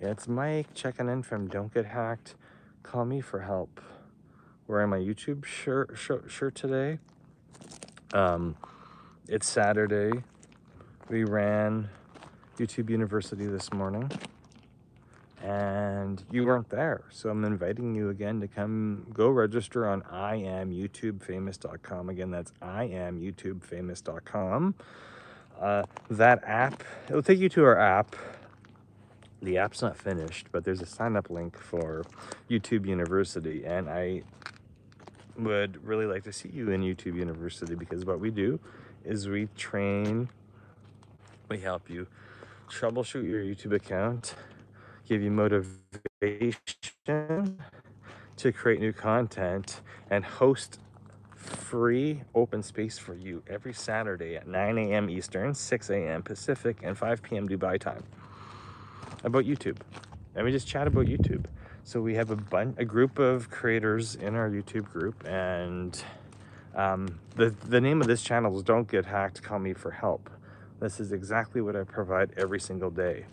It's Mike checking in from Don't Get Hacked. Call me for help. Wearing my YouTube shirt today. It's Saturday. We ran YouTube University this morning, and you weren't there, so I'm inviting you again to come go register on IamYouTubeFamous.com. Again, that's IamYouTubeFamous.com. That app, it'll take you to our app. The app's not finished, but there's a sign-up link for YouTube University, and I would really like to see you in YouTube University, because what we do is we help you troubleshoot your YouTube account, give you motivation to create new content, and host free open space for you every Saturday at 9 a.m. Eastern, 6 a.m. Pacific, and 5 p.m. Dubai time about YouTube. And we just chat about YouTube. So we have a group of creators in our YouTube group, and the name of this channel is Don't Get Hacked, Call Me for Help. This is exactly what I provide every single day.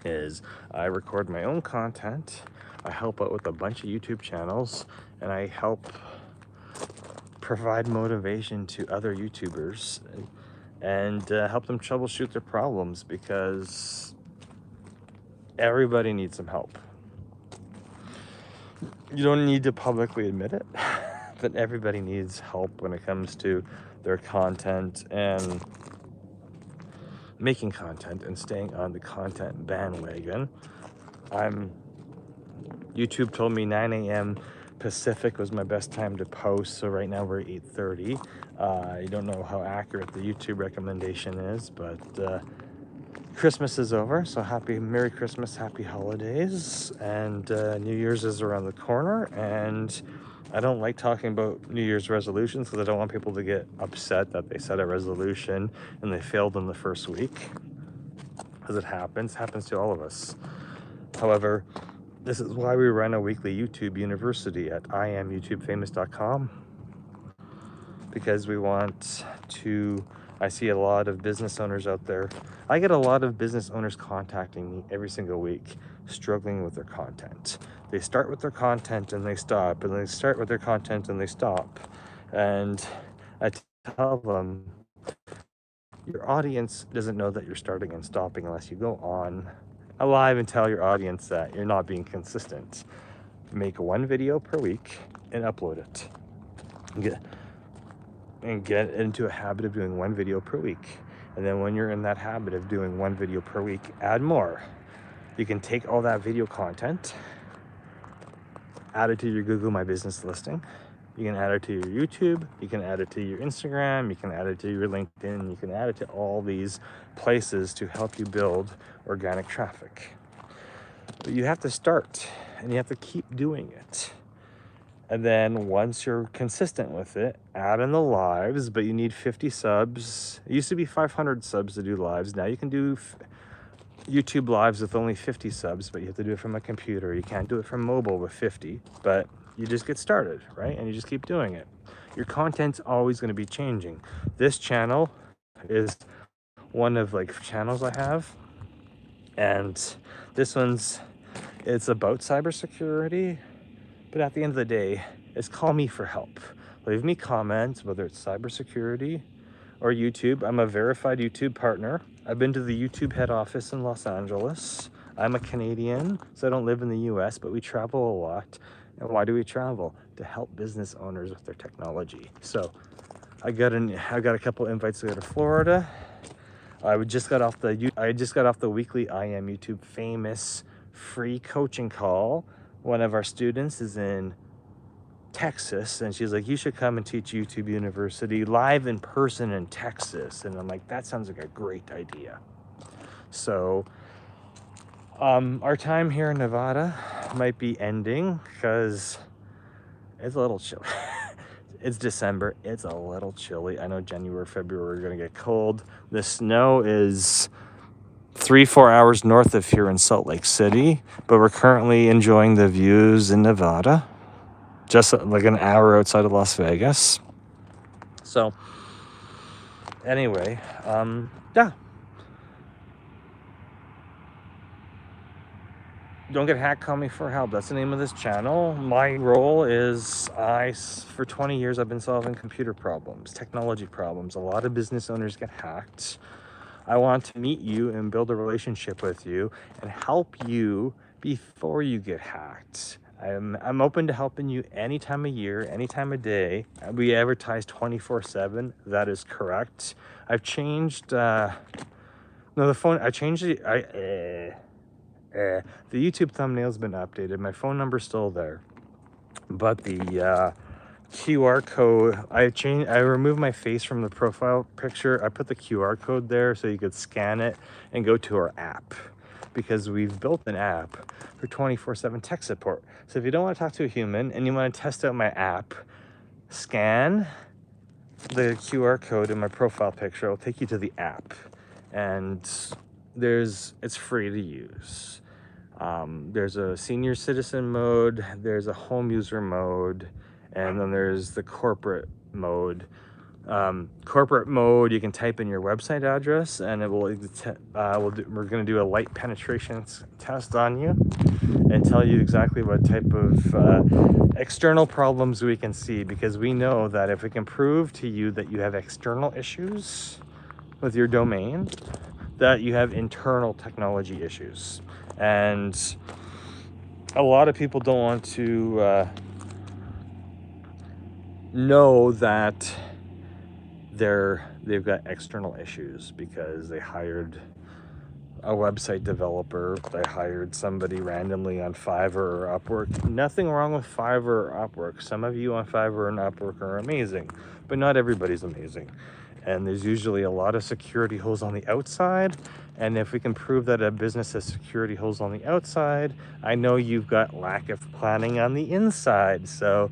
Is I record my own content, I help out with a bunch of YouTube channels, and I help provide motivation to other YouTubers and help them troubleshoot their problems, because everybody needs some help. You don't need to publicly admit it, but everybody needs help when it comes to their content and making content and staying on the content bandwagon. YouTube told me 9 a.m. Pacific was my best time to post, so right now we're 8:30. I don't know how accurate the YouTube recommendation is, but Christmas is over, so Merry Christmas, happy holidays, and New Year's is around the corner, and I don't like talking about New Year's resolutions because I don't want people to get upset that they set a resolution and they failed in the first week, because it happens to all of us. However, this is why we run a weekly YouTube University at IamYouTubeFamous.com, because we want to, I see a lot of business owners out there. I get a lot of business owners contacting me every single week, struggling with their content. They start with their content and they stop, and they start with their content and they stop. And I tell them, your audience doesn't know that you're starting and stopping unless you go on live and tell your audience that you're not being consistent. Make one video per week and upload it. Get into a habit of doing one video per week. And then when you're in that habit of doing one video per week, add more. You can take all that video content, add it to your Google My Business listing. You can add it to your YouTube. You can add it to your Instagram. You can add it to your LinkedIn. You can add it to all these places to help you build organic traffic. But you have to start, and you have to keep doing it. And then once you're consistent with it, add in the lives, but you need 50 subs. It used to be 500 subs to do lives. Now you can do YouTube lives with only 50 subs, but you have to do it from a computer. You can't do it from mobile with 50, but you just get started, right? And you just keep doing it. Your content's always going to be changing. This channel is one of channels I have, and this it's about cybersecurity. But at the end of the day, it's call me for help. Leave me comments, whether it's cybersecurity or YouTube. I'm a verified YouTube partner. I've been to the YouTube head office in Los Angeles. I'm a Canadian, so I don't live in the US, but we travel a lot. And why do we travel? To help business owners with their technology. So I got a couple invites to go to Florida. I just got off the weekly I Am YouTube Famous free coaching call. One of our students is in Texas, and she's like, you should come and teach YouTube University live in person in Texas. And I'm like, that sounds like a great idea. So our time here in Nevada might be ending because it's a little chilly. It's December, it's a little chilly. I know January, February are gonna get cold. The snow is 3-4 hours north of here in Salt Lake City, but we're currently enjoying the views in Nevada, just like an hour outside of Las Vegas. So anyway, yeah. Don't Get Hacked, Call Me for Help. That's the name of this channel. My role is for 20 years, I've been solving computer problems, technology problems. A lot of business owners get hacked. I want to meet you and build a relationship with you and help you before you get hacked. I'm open to helping you any time of year, any time of day. We advertise 24/7. That is correct. I've changed, no, the phone, I changed the, the YouTube thumbnail's been updated. My phone number's still there, but the QR code, I removed my face from the profile picture. I put the QR code there so you could scan it and go to our app, because we've built an app for 24/7 tech support. So if you don't want to talk to a human and you want to test out my app, scan the QR code in my profile picture. It'll take you to the app, and it's free to use. There's a senior citizen mode, there's a home user mode, and then there's the corporate mode. Corporate mode, you can type in your website address and it will, we're going to do a light penetration test on you and tell you exactly what type of external problems we can see, because we know that if we can prove to you that you have external issues with your domain, that you have internal technology issues. And a lot of people don't want to know that they've got external issues because they hired a website developer, they hired somebody randomly on Fiverr or Upwork. Nothing wrong with Fiverr or Upwork. Some of you on Fiverr and Upwork are amazing, but not everybody's amazing. And there's usually a lot of security holes on the outside. And if we can prove that a business has security holes on the outside, I know you've got lack of planning on the inside. So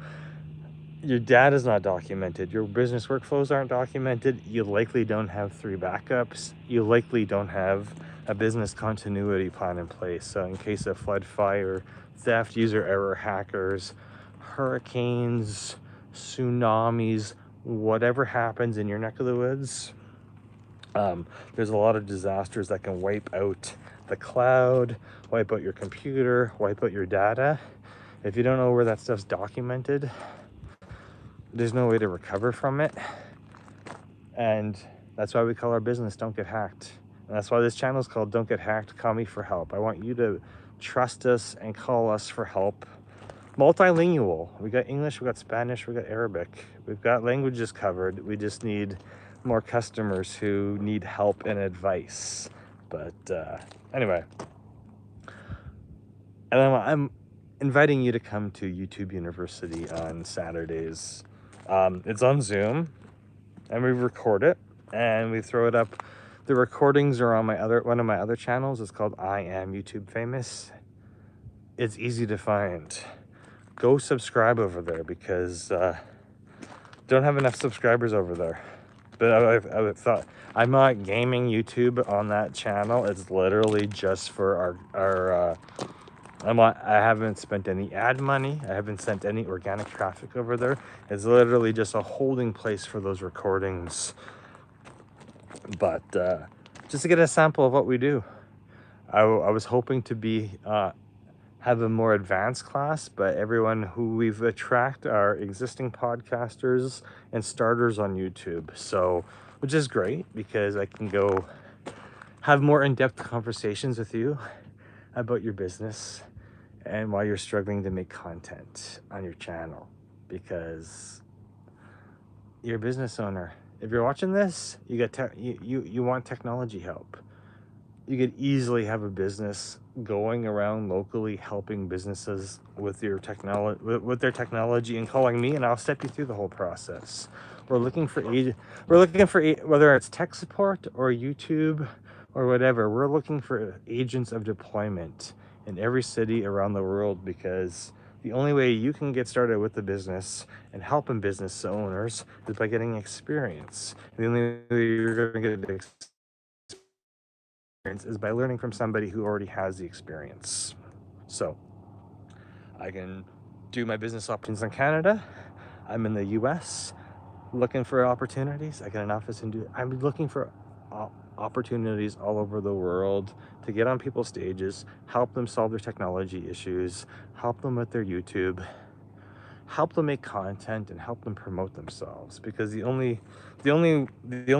your data is not documented, your business workflows aren't documented, you likely don't have 3 backups, you likely don't have a business continuity plan in place. So in case of flood, fire, theft, user error, hackers, hurricanes, tsunamis, whatever happens in your neck of the woods, there's a lot of disasters that can wipe out the cloud, wipe out your computer, wipe out your data. If you don't know where that stuff's documented, there's no way to recover from it. And that's why we call our business Don't Get Hacked. And that's why this channel is called Don't Get Hacked, Call Me for Help. I want you to trust us and call us for help. Multilingual. We got English, we got Spanish, we got Arabic. We've got languages covered. We just need more customers who need help and advice. But anyway, and I'm inviting you to come to YouTube University on Saturdays. It's on Zoom, and we record it and we throw it up. The recordings are on one of my other channels. It's called I Am YouTube Famous. It's easy to find. Go subscribe over there, because don't have enough subscribers over there. But I thought, I'm not gaming YouTube on that channel. It's literally just for our I haven't spent any ad money. I haven't sent any organic traffic over there. It's literally just a holding place for those recordings. But just to get a sample of what we do. I was hoping to have a more advanced class, but everyone who we've attracted are existing podcasters and starters on YouTube. So, which is great, because I can go have more in-depth conversations with you about your business and why you're struggling to make content on your channel, because you're a business owner. If you're watching this, you want technology help. You could easily have a business going around locally helping businesses with their technology and calling me, and I'll step you through the whole process. We're looking for whether it's tech support or YouTube or whatever. We're looking for agents of deployment in every city around the world, because the only way you can get started with the business and helping business owners is by getting experience. The only way you're going to get experience is by learning from somebody who already has the experience. So I can do my business options in Canada. I'm in the US looking for opportunities. I got an office I'm looking for opportunities all over the world to get on people's stages, help them solve their technology issues, help them with their YouTube, help them make content, and help them promote themselves. Because the only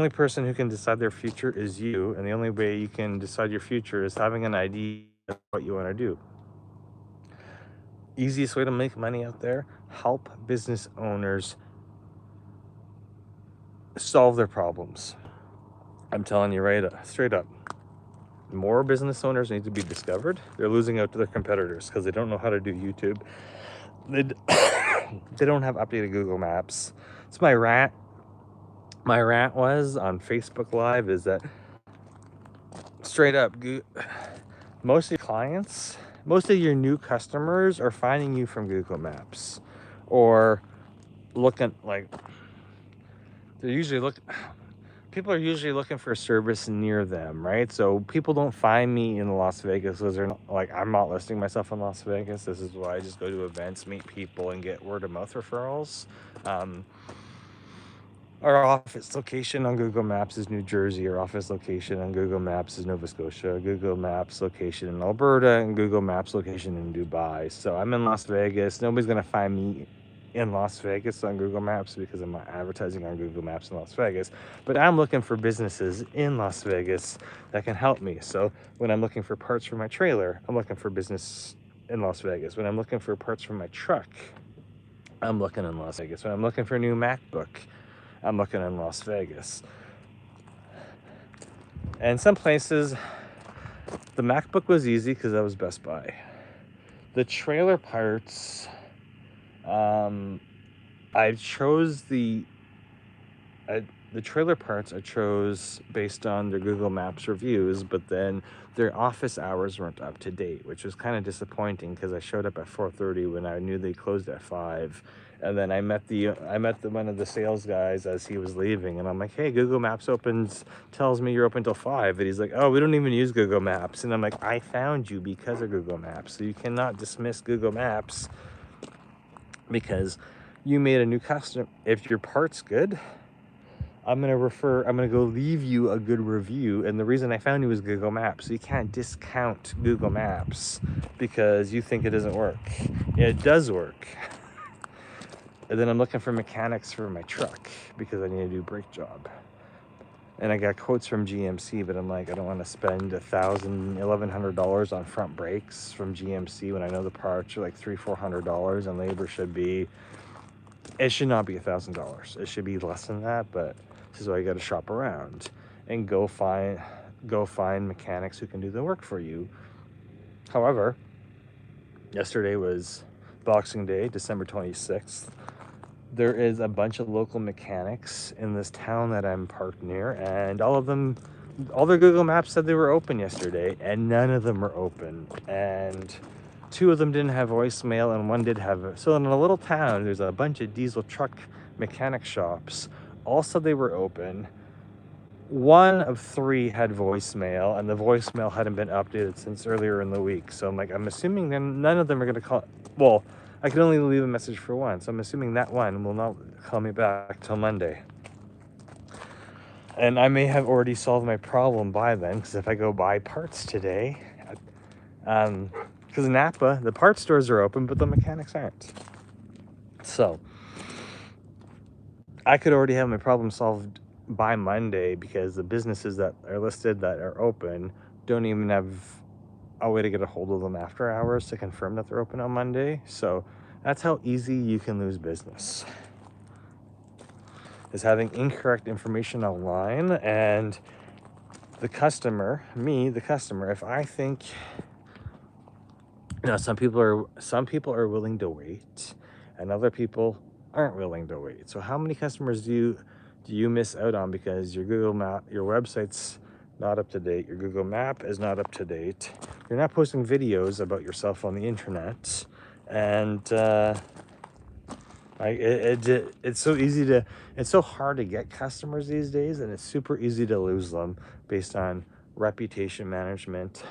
person who can decide their future is you, and the only way you can decide your future is having an idea of what you want to do. Easiest way to make money out there: help business owners solve their problems. I'm telling you straight up, more business owners need to be discovered. They're losing out to their competitors because they don't know how to do YouTube. They don't have updated Google Maps. It's my rant. My rant was on Facebook Live is that straight up, most of your clients, most of your new customers are finding you from Google Maps, or looking like people are usually looking for a service near them, right? So people don't find me in Las Vegas because they're not, like, I'm not listing myself in Las Vegas. This is why I just go to events, meet people, and get word of mouth referrals. Our office location on Google Maps is New Jersey. Our office location on Google Maps is Nova Scotia. Google Maps location in Alberta, and Google Maps location in Dubai. So I'm in Las Vegas. Nobody's gonna find me in Las Vegas on Google Maps because I'm not advertising on Google Maps in Las Vegas. But I'm looking for businesses in Las Vegas that can help me. So when I'm looking for parts for my trailer, I'm looking for business in Las Vegas. When I'm looking for parts for my truck, I'm looking in Las Vegas. When I'm looking for a new MacBook, I'm looking in Las Vegas. And some places, the MacBook was easy because that was Best Buy. The trailer parts, I chose the trailer parts I chose based on their Google Maps reviews, but then their office hours weren't up to date, which was kind of disappointing because I showed up at 4:30 when I knew they closed at 5. And then I met one of the sales guys as he was leaving, and I'm like, hey, Google Maps tells me you're open till 5. And he's like, oh, we don't even use Google Maps. And I'm like, I found you because of Google Maps. So you cannot dismiss Google Maps because you made a new customer. If your part's good, I'm gonna go leave you a good review. And the reason I found you was Google Maps. So you can't discount Google Maps because you think it doesn't work. It does work. And then I'm looking for mechanics for my truck because I need to do a brake job. And I got quotes from GMC, but I'm like, I don't want to spend $1,100 on front brakes from GMC when I know the parts are like $300-400, and labor should not be $1,000. It should be less than that, but this is why you got to shop around and go find mechanics who can do the work for you. However, yesterday was Boxing Day, December 26th. There is a bunch of local mechanics in this town that I'm parked near, and all their Google Maps said they were open yesterday, and none of them are open. And 2 of them didn't have voicemail, and 1 did have it. So in a little town, there's a bunch of diesel truck mechanic shops. All said they were open. 1 of 3 had voicemail, and the voicemail hadn't been updated since earlier in the week. So I'm assuming then none of them are going to call. Well, I can only leave a message for 1, so I'm assuming that 1 will not call me back till Monday. And I may have already solved my problem by then, because if I go buy parts today, because in Napa, the parts stores are open, but the mechanics aren't. So I could already have my problem solved by Monday because the businesses that are listed that are open don't even have a way to get a hold of them after hours to confirm that they're open on Monday. So that's how easy you can lose business, is having incorrect information online. And the customer, if I think, some people are willing to wait and other people aren't willing to wait. So how many customers do you miss out on because your Google Map, your website's not up to date, your Google Map is not up to date, you're not posting videos about yourself on the internet, and it's so hard to get customers these days, and it's super easy to lose them based on reputation management,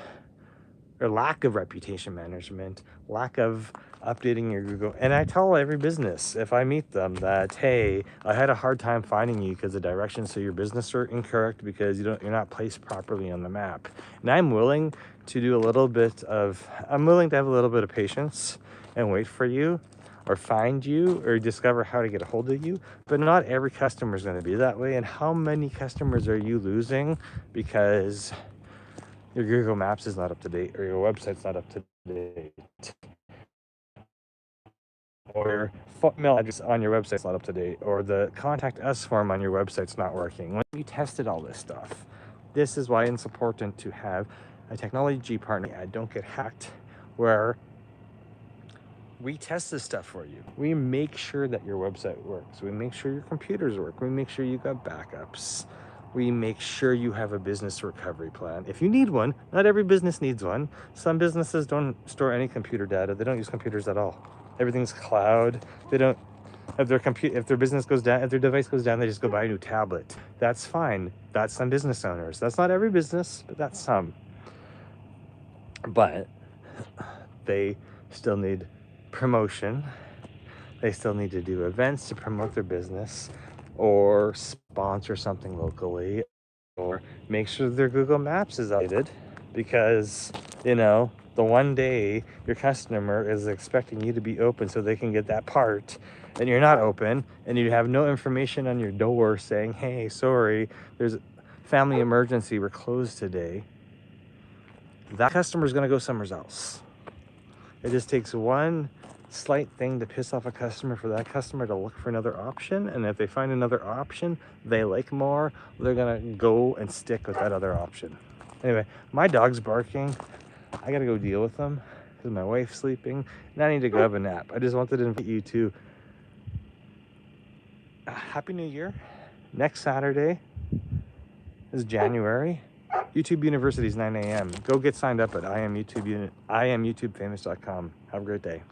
or lack of reputation management, lack of updating your Google. And I tell every business, if I meet them, that, hey, I had a hard time finding you because the directions to your business are incorrect because you're not placed properly on the map. And I'm willing to do a little bit of, I'm willing to have a little bit of patience and wait for you, or find you, or discover how to get a hold of you. But not every customer is going to be that way. And how many customers are you losing because your Google Maps is not up to date, or your website's not up to date, or your email address on your website's not up to date, or the contact us form on your website's not working? When you tested all this stuff, this is why it's important to have a technology partner at Don't Get Hacked, where we test this stuff for you. We make sure that your website works. We make sure your computers work. We make sure you got backups. We make sure you have a business recovery plan. If you need one, not every business needs one. Some businesses don't store any computer data. They don't use computers at all. Everything's cloud. They don't, if their business goes down, if their device goes down, they just go buy a new tablet. That's fine. That's some business owners. That's not every business, but that's some. But they still need promotion. They still need to do events to promote their business, or sponsor something locally, or make sure their Google Maps is updated, because, you know, the one day your customer is expecting you to be open so they can get that part, and you're not open, and you have no information on your door saying, hey, sorry, there's a family emergency, we're closed today, that customer is going to go somewhere else. It just takes one slight thing to piss off a customer for that customer to look for another option. And if they find another option they like more, they're gonna go and stick with that other option. Anyway, my dog's barking. I gotta go deal with them because my wife's sleeping and I need to go have a nap. I just wanted to invite you to Happy New Year. Next Saturday is January. YouTube University is 9 a.m. Go get signed up at IamYouTubeFamous.com. Have a great day.